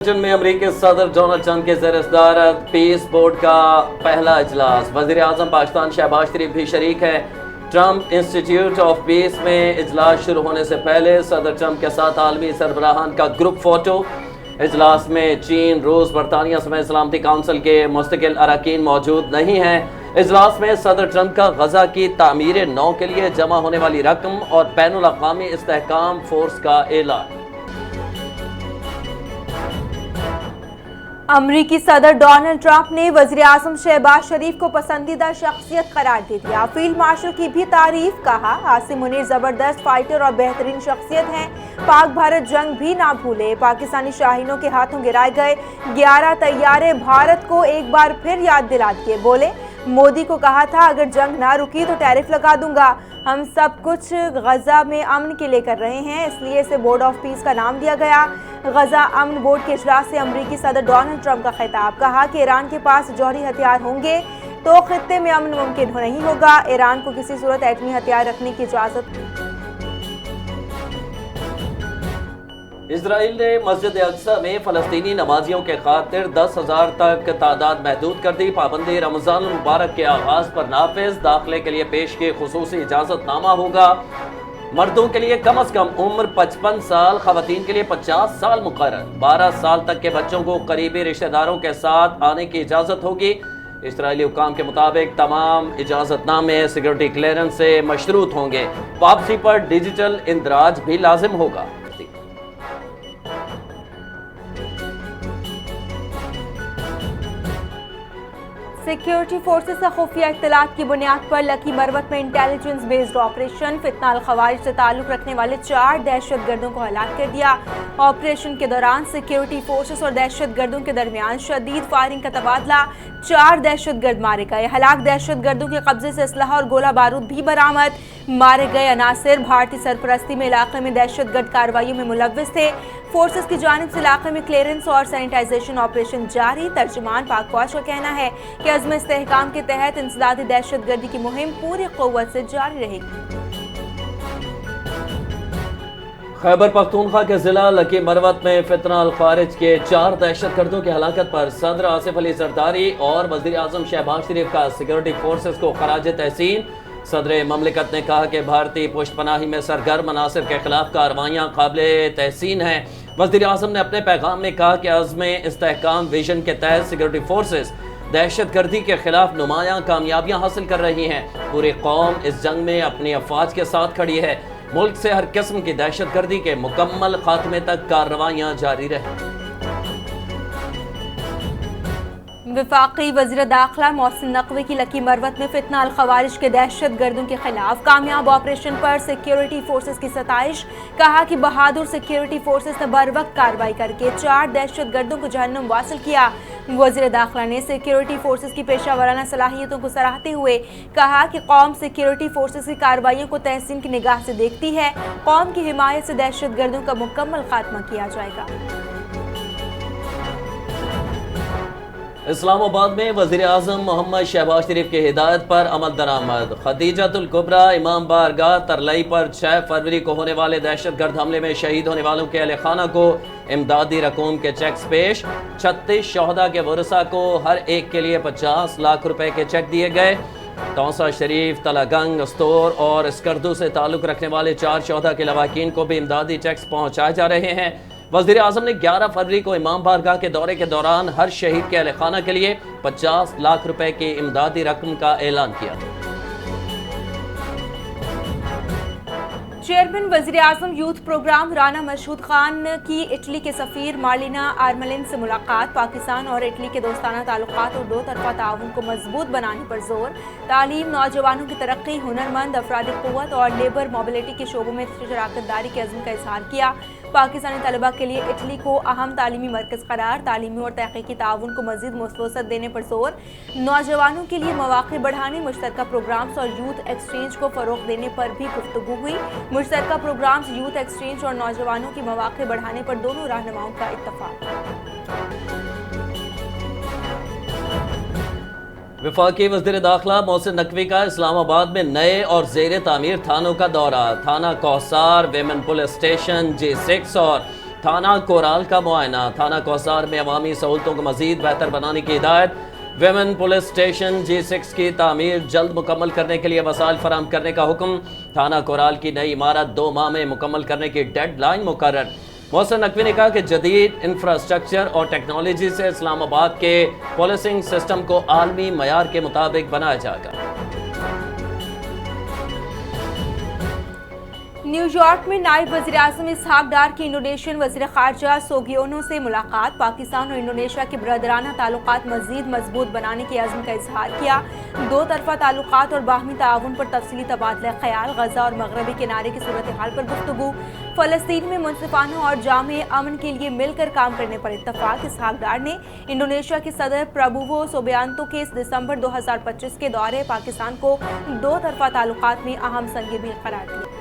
Washington میں امریکی صدر ڈونلڈ ٹرمپ کے زیر صدارت پیس بورڈ کا پہلا اجلاس، وزیر اعظم پاکستان شہباز شریف بھی شریک ہے۔ ٹرمپ انسٹیٹیوٹ آف پیس میں اجلاس شروع ہونے سے پہلے صدر ٹرمپ کے ساتھ عالمی سربراہان کا گروپ فوٹو۔ اجلاس میں چین، روس، برطانیہ سمیت سلامتی کونسل کے مستقل اراکین موجود نہیں ہیں۔ اجلاس میں صدر ٹرمپ کا غزہ کی تعمیر نو کے لیے جمع ہونے والی رقم اور بین الاقوامی استحکام فورس کا اعلان۔ امریکی صدر ڈونلڈ ٹرمپ نے وزیر اعظم شہباز شریف کو پسندیدہ شخصیت قرار دے دیا۔ فیلڈ مارشل کی بھی تعریف، کہا عاصم منیر زبردست فائٹر اور بہترین شخصیت ہیں، پاک بھارت جنگ بھی نہ بھولے۔ پاکستانی شاہینوں کے ہاتھوں گرائے گئے 11 طیارے بھارت کو ایک بار پھر یاد دلا دیے۔ بولے، مودی کو کہا تھا اگر جنگ نہ رکی تو ٹیرف لگا دوں گا۔ ہم سب کچھ غزہ میں امن کے لیے کر رہے ہیں، اس لیے اسے بورڈ آف پیس کا نام دیا گیا۔ غزہ امن بورڈ کے اجلاس سے امریکی صدر ڈونلڈ ٹرمپ کا خطاب، کہا کہ ایران کے پاس جوہری ہتھیار ہوں گے تو خطے میں امن ممکن نہیں ہوگا۔ ایران کو کسی صورت ایٹمی ہتھیار رکھنے کی اجازت۔ اسرائیل نے مسجد اقصی میں فلسطینی نمازیوں کے خاطر 10,000 تک تعداد محدود کر دی۔ پابندی رمضان المبارک کے آغاز پر نافذ، داخلے کے لیے پیش کی خصوصی اجازت نامہ ہوگا۔ مردوں کے لیے کم از کم عمر 55 سال، خواتین کے لیے 50 سال مقرر۔ 12 سال تک کے بچوں کو قریبی رشتہ داروں کے ساتھ آنے کی اجازت ہوگی۔ اسرائیلی حکام کے مطابق تمام اجازت نامے سیکورٹی کلیئرنس سے مشروط ہوں گے۔ واپسی پر ڈیجیٹل اندراج بھی لازم ہوگا۔ سیکیورٹی فورسز سے خفیہ اطلاعات کی بنیاد پر لکی مروت میں انٹیلیجنس بیسڈ آپریشن، فتنہ الخوارج سے تعلق رکھنے والے 4 دہشت گردوں کو ہلاک کر دیا۔ آپریشن کے دوران سیکیورٹی فورسز اور دہشت گردوں کے درمیان شدید فائرنگ کا تبادلہ، 4 دہشت گرد مارے گئے۔ ہلاک دہشت گردوں کے قبضے سے اسلحہ اور گولہ بارود بھی برآمد۔ مارے گئے عناصر بھارتی سرپرستی میں علاقے میں دہشت گرد کارروائیوں میں ملوث تھے۔ فورسز کی جانب سے علاقے میں کلیئرنس اور سینیٹائزیشن آپریشن جاری۔ ترجمان پاک فوج کا کہنا ہے کہ عزم استحکام کے تحت انسدادی دہشت گردی کی مہم پوری قوت سے جاری رہے گی۔ خیبر پختونخوا کے ضلع لکی مروت میں فتنہ الخوارج کے 4 دہشت گردوں کی ہلاکت پر صدر آصف علی زرداری اور وزیر اعظم شہباز شریف کا سیکورٹی فورسز کو خراج تحسین۔ صدر مملکت نے کہا کہ بھارتی پشت پناہی میں سرگرم عناصر کے خلاف کارروائیاں قابل تحسین ہیں۔ وزیر اعظم نے اپنے پیغام میں کہا کہ عزم استحکام ویژن کے تحت سیکورٹی فورسز دہشت گردی کے خلاف نمایاں کامیابیاں حاصل کر رہی ہیں۔ پوری قوم اس جنگ میں اپنی افواج کے ساتھ کھڑی ہے۔ ملک سے ہر قسم کی دہشت گردی کے مکمل خاتمے تک کارروائیاں جاری رہیں۔ وفاقی وزیر داخلہ محسن نقوی کی لکی مروت میں فتنہ الخوارج کے دہشت گردوں کے خلاف کامیاب آپریشن پر سیکیورٹی فورسز کی ستائش، کہا کہ بہادر سیکیورٹی فورسز نے بروقت کارروائی کر کے 4 دہشت گردوں کو جہنم واصل کیا۔ وزیر داخلہ نے سیکیورٹی فورسز کی پیشہ ورانہ صلاحیتوں کو سراہتے ہوئے کہا کہ قوم سیکیورٹی فورسز کی کارروائیوں کو تحسین کی نگاہ سے دیکھتی ہے۔ قوم کی حمایت سے دہشت گردوں کا مکمل خاتمہ کیا جائے گا۔ اسلام آباد میں وزیر اعظم محمد شہباز شریف کی ہدایت پر عمل درآمد۔ خدیجۃ الکبریٰ امام بارگاہ ترلئی پر 6 فروری کو ہونے والے دہشت گرد حملے میں شہید ہونے والوں کے اہل خانہ کو امدادی رقوم کے چیکس پیش۔ 36 شہداء کے ورثاء کو ہر ایک کے لیے 50 لاکھ روپے کے چیک دیے گئے۔ توسا شریف، تلہ گنگ، استور اور اسکردو سے تعلق رکھنے والے 4 شہداء کے لواحقین کو بھی امدادی چیکس پہنچائے جا رہے ہیں۔ وزیر اعظم نے 11 فروری کو امام بارگاہ کے دورے کے دوران ہر شہید کے اہل خانہ کے لیے 50 لاکھ روپے کی امدادی رقم کا اعلان کیا۔ چیئرمین وزیر اعظم یوتھ پروگرام رانا مشہود خان کی اٹلی کے سفیر مارلینا آرملین سے ملاقات۔ پاکستان اور اٹلی کے دوستانہ تعلقات اور 2 طرفہ تعاون کو مضبوط بنانے پر زور۔ تعلیم، نوجوانوں کی ترقی، ہنرمند افرادی قوت اور لیبر موبلٹی کے شعبوں میں شراکت داری کے عزم کا اظہار کیا۔ پاکستانی طلبہ کے لیے اٹلی کو اہم تعلیمی مرکز قرار، تعلیمی اور تحقیقی تعاون کو مزید وسعت دینے پر زور۔ نوجوانوں کے لیے مواقع بڑھانے، مشترکہ پروگرامز اور یوتھ ایکسچینج کو فروغ دینے پر بھی گفتگو ہوئی۔ مشترکہ پروگرامز، یوتھ ایکسچینج اور نوجوانوں کی مواقع بڑھانے پر دونوں رہنماؤں کا اتفاق۔ وفاقی وزیر داخلہ محسن نقوی کا اسلام آباد میں نئے اور زیر تعمیر تھانوں کا دورہ۔ تھانہ کوہسار، ویمن پولیس اسٹیشن، G6 اور تھانہ کورال کا معائنہ، تھانہ کوثر میں عوامی سہولتوں کو مزید بہتر بنانے کی ہدایت، ویمن پولیس اسٹیشن G6 کی تعمیر جلد مکمل کرنے کے لیے وسائل فراہم کرنے کا حکم، تھانہ کورال کی نئی عمارت 2 ماہ میں مکمل کرنے کی ڈیڈ لائن مقرر۔ محسن نقوی نے کہا کہ جدید انفراسٹرکچر اور ٹیکنالوجی سے اسلام آباد کے پولیسنگ سسٹم کو عالمی معیار کے مطابق بنایا جائے گا۔ نیو یارک میں نائب وزیر اعظم اسحاق ڈار کی انڈونیشین وزیر خارجہ سوگیونو سے ملاقات، پاکستان اور انڈونیشیا کے برادرانہ تعلقات مزید مضبوط بنانے کے عزم کا اظہار کیا، 2 طرفہ تعلقات اور باہمی تعاون پر تفصیلی تبادلہ خیال، غزہ اور مغربی کنارے کی صورتحال پر گفتگو، فلسطین میں منصفانہ اور جامع امن کے لیے مل کر کام کرنے پر اتفاق۔ اسحاق ڈار نے انڈونیشیا کے صدر پرابوو سوبیانتو کے دسمبر 2025 کے دورے پاکستان کو 2 طرفہ تعلقات میں اہم سنگ میل قرار دیا۔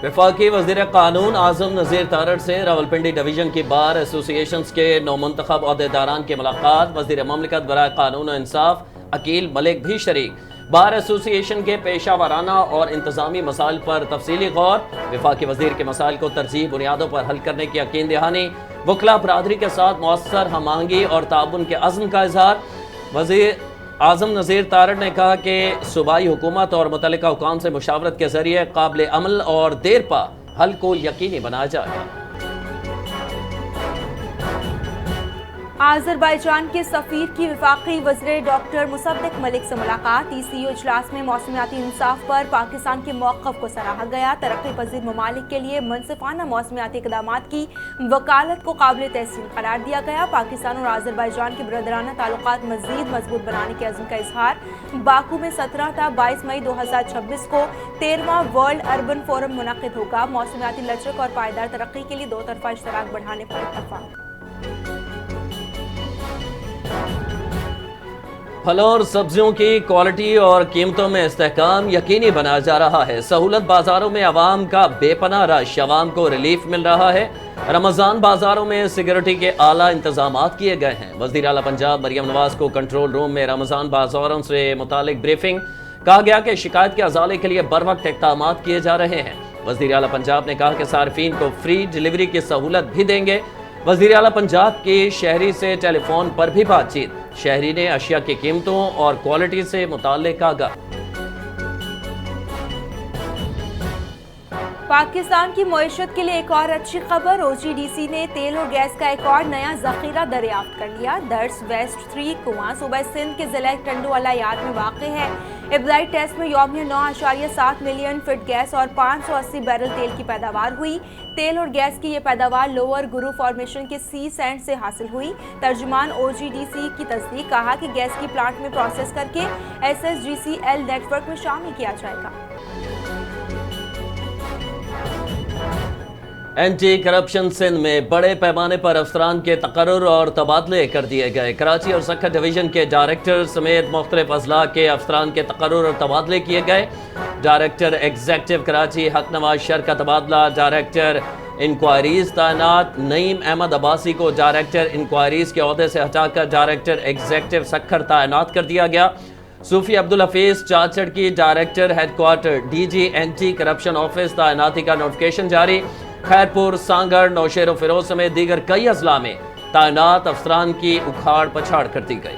وفاقی وزیر قانون اعظم نذیر تارڑ سے راولپنڈی ڈویژن کی بار ایسوسی ایشنز کے نومنتخب عہدیداران کی ملاقات، وزیر مملکت برائے قانون و انصاف عقیل ملک بھی شریک، بار ایسوسی ایشن کے پیشہ ورانہ اور انتظامی مسائل پر تفصیلی غور، وفاقی وزیر کے مسائل کو ترجیحی بنیادوں پر حل کرنے کی یقین دہانی، وکلاء برادری کے ساتھ مؤثر ہم آہنگی اور تعاون کے عزم کا اظہار۔ وزیر اعظم نذیر تارڑ نے کہا کہ صوبائی حکومت اور متعلقہ حکام سے مشاورت کے ذریعے قابل عمل اور دیر پا حل کو یقینی بنایا جائے گا۔ آذربائیجان کے سفیر کی وفاقی وزیر ڈاکٹر مصدق ملک سے ملاقات، TCO اجلاس میں موسمیاتی انصاف پر پاکستان کے موقف کو سراہا گیا، ترقی پذیر ممالک کے لیے منصفانہ موسمیاتی اقدامات کی وکالت کو قابل تحسین قرار دیا گیا، پاکستان اور آذربائیجان کے برادرانہ تعلقات مزید مضبوط بنانے کے عزم کا اظہار۔ باکو میں 17 تا 22 مئی 2026 کو 13واں ورلڈ اربن فورم منعقد ہوگا، موسمیاتی لچک اور پائیدار ترقی کے لیے 2 طرفہ اشتراک بڑھانے پر اتفاق۔ پھلوں اور سبزیوں کی کوالٹی اور قیمتوں میں استحکام یقینی بنایا جا رہا ہے، سہولت بازاروں میں عوام کا بے پناہ رش، عوام کو ریلیف مل رہا ہے، رمضان بازاروں میں سیکورٹی کے اعلیٰ انتظامات کیے گئے ہیں، وزیر اعلیٰ پنجاب مریم نواز کو کنٹرول روم میں رمضان بازاروں سے متعلق بریفنگ، کہا گیا کہ شکایت کے ازالے کے لیے بروقت اقدامات کیے جا رہے ہیں، وزیر اعلیٰ پنجاب نے کہا کہ صارفین کو فری ڈیلیوری کی سہولت بھی دیں گے، وزیر اعلیٰ پنجاب کی شہری سے ٹیلی فون پر بھی بات چیت، شہری نے اشیاء کی قیمتوں اور کوالٹی سے متعلق آگاہ۔ پاکستان کی معیشت کے لیے ایک اور اچھی خبر، OGDC نے تیل اور گیس کا ایک اور نیا ذخیرہ دریافت کر لیا، درس ویسٹ 3 کنواں صوبہ سندھ کے ضلع ٹنڈو علایات میں واقع ہے، ابتدائی ٹیسٹ میں یومیہ 9.7 ملین فٹ گیس اور 580 بیرل تیل کی پیداوار ہوئی، تیل اور گیس کی یہ پیداوار لوور گرو فارمیشن کے سی سینڈ سے حاصل ہوئی، ترجمان OGDC کی تصدیق، کہا کہ گیس کی پلانٹ میں پروسیس کر کے SSGCL نیٹ ورک میں شامل کیا جائے گا۔ اینٹی کرپشن سندھ میں بڑے پیمانے پر افسران کے تقرر اور تبادلے کر دیے گئے، کراچی اور سکھر ڈویژن کے ڈائریکٹر سمیت مختلف اضلاع کے افسران کے تقرر اور تبادلے کیے گئے، ڈائریکٹر ایگزیکٹو کراچی حق نواز شر کا تبادلہ، ڈائریکٹر انکوائریز تعینات نعیم احمد عباسی کو ڈائریکٹر انکوائریز کے عہدے سے ہٹا کر ڈائریکٹر ایگزیکٹو سکھر تعینات کر دیا گیا، صوفی عبدالحفیظ چاچڑ کی director headquarter DG anti corruption office تعیناتی کا نوٹیفکیشن جاری، خیرپور، سانگڑ، نوشہر و فیروز سمیت دیگر کئی اضلاع میں تعینات افسران کی اکھاڑ پچھاڑ کر دی گئی۔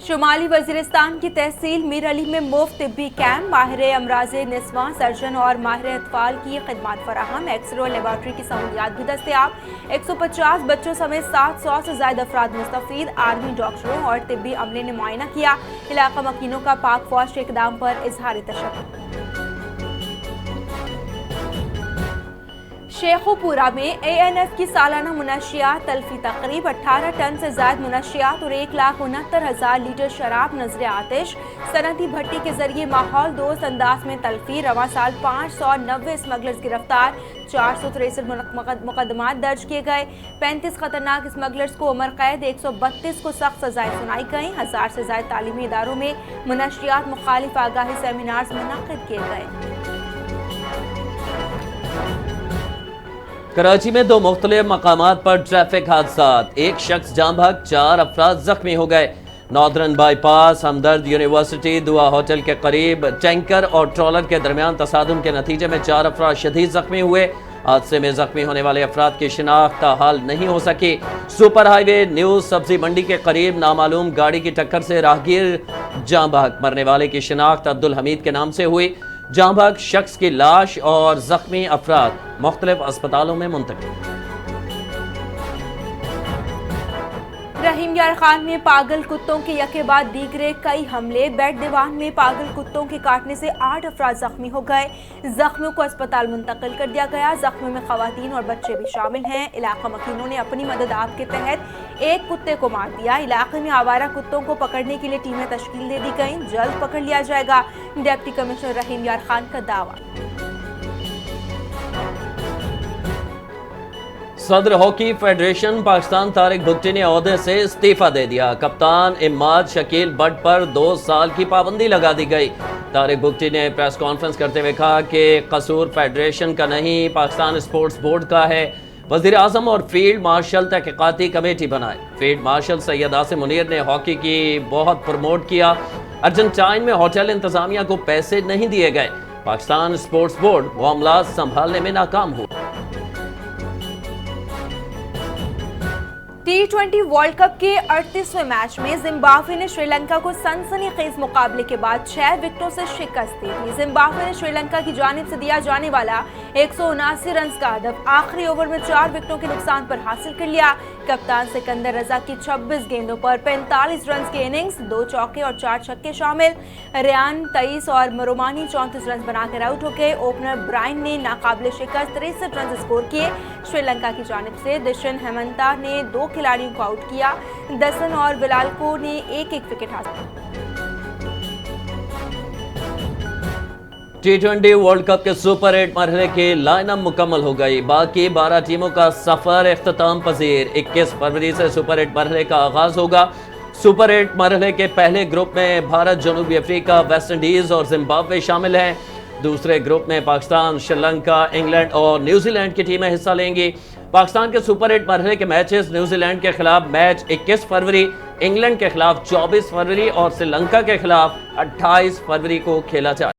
شمالی وزیرستان کی تحصیل میر علی میں مفت طبی کیمپ، ماہر امراض نسواں، سرجن اور ماہر اطفال کی خدمات فراہم، ایکس رے اور لیبارٹری کی سہولیات بھی دستیاب، 150 بچوں سمیت 700 سے زائد افراد مستفید، آرمی ڈاکٹروں اور طبی عملے نے معائنہ کیا، علاقہ مکینوں کا پاک فوج کے اقدام پر اظہار تشکر۔ شیخو پورہ میں ANF کی سالانہ منشیات تلفی تقریب، 18 ٹن سے زائد منشیات اور 1,69,000 لیٹر شراب نذر آتش، صنعتی بھٹی کے ذریعے ماحول دوست انداز میں تلفی، رواں سال 590 اسمگلرز گرفتار، 463 مقدمات درج کیے گئے، 35 خطرناک اسمگلرز کو عمر قید، 132 کو سخت سزائیں سنائی گئیں، 1000 سے زائد تعلیمی اداروں میں منشیات مخالف آگاہی سیمینارز منعقد کیے گئے۔ کراچی میں 2 مختلف مقامات پر ٹریفک حادثات، ایک شخص جاں بحق، 4 افراد زخمی ہو گئے، northern by pass Hamdard university دعا ہوٹل کے قریب ٹینکر اور ٹرالر کے درمیان تصادم کے نتیجے میں 4 افراد شدید زخمی ہوئے۔ حادثے میں زخمی ہونے والے افراد کی شناخت تاحال نہیں ہو سکی۔ سپر ہائی وے نیو سبزی منڈی کے قریب نامعلوم گاڑی کی ٹکر سے راہگیر جاں بحق، مرنے والے کی شناخت عبدالحمید کے نام سے ہوئی۔ جاں بحق شخص کی لاش اور زخمی افراد مختلف اسپتالوں میں منتقل۔ رحیم یار خان میں پاگل کتوں کے یکے بعد دیگرے کئی حملے۔ بیٹ دیوان میں پاگل کتوں کے کاٹنے سے 8 افراد زخمی ہو گئے۔ زخمیوں کو اسپتال منتقل کر دیا گیا۔ زخمیوں میں خواتین اور بچے بھی شامل ہیں۔ علاقہ مکینوں نے اپنی مدد آپ کے تحت ایک کتے کو مار دیا۔ علاقے میں آوارہ کتوں کو پکڑنے کے لیے ٹیمیں تشکیل دے دی گئیں، جلد پکڑ لیا جائے گا، ڈپٹی کمشنر رحیم یار خان کا دعویٰ۔ صدر ہاکی فیڈریشن پاکستان طارق بھگٹی نے عہدے سے استعفیٰ دے دیا۔ کپتان اماد شکیل بٹ پر 2 سال کی پابندی لگا دی گئی۔ طارق بھگٹی نے پریس کانفرنس کرتے ہوئے کہا کہ قصور فیڈریشن کا نہیں، پاکستان اسپورٹس بورڈ کا ہے۔ وزیر اعظم اور فیلڈ مارشل تحقیقاتی کمیٹی بنائے۔ فیلڈ مارشل سید عاصم منیر نے ہاکی کی بہت پروموٹ کیا۔ ارجنٹائن میں ہوٹل انتظامیہ کو پیسے نہیں دیے گئے۔ پاکستان اسپورٹس بورڈ معاملات سنبھالنے میں ناکام ہوا۔ T20 ورلڈ کپ کے 38ویں میچ میں زمبابوے نے سری لنکا کو سنسنی خیز مقابلے کے بعد 6 وکٹوں سے شکست دی تھی۔ زمبابوے نے سری لنکا کی جانب سے دیا جانے والا 179 رنز کا ہدف آخری اوور میں 4 وکٹوں کے نقصان پر حاصل کر لیا۔ کپتان سکندر رضا کی 26 گیندوں پر 45 رنز کی اننگز، 2 چوکے اور 4 چھکے شامل۔ ریان 23 اور مرومانی 34 رنز بنا کر آؤٹ ہو گئے۔ اوپنر برائن نے ناقابل شکست 63 رنز اسکور کیے۔ سری لنکا کی جانب سے دشن ہیمنتا نے 2 کھلاڑیوں کو آؤٹ کیا۔ دسن اور ولالکو نے ایک وکٹ حاصل کیا۔ T20 ورلڈ کپ کے سپر 8 مرحلے کی لائن اپ مکمل ہو گئی۔ باقی 12 ٹیموں کا سفر اختتام پذیر۔ 21 فروری سے سپر 8 مرحلے کا آغاز ہوگا۔ سپر 8 مرحلے کے پہلے گروپ میں بھارت، جنوبی افریقہ، ویسٹ انڈیز اور زمبابوے شامل ہیں۔ دوسرے گروپ میں پاکستان، سری لنکا، انگلینڈ اور نیوزی لینڈ کی ٹیمیں حصہ لیں گی۔ پاکستان کے سپر 8 مرحلے کے میچز: نیوزی لینڈ کے خلاف میچ 21 فروری، انگلینڈ کے خلاف 24 فروری اور سری لنکا کے خلاف 28 فروری کو کھیلا جائے۔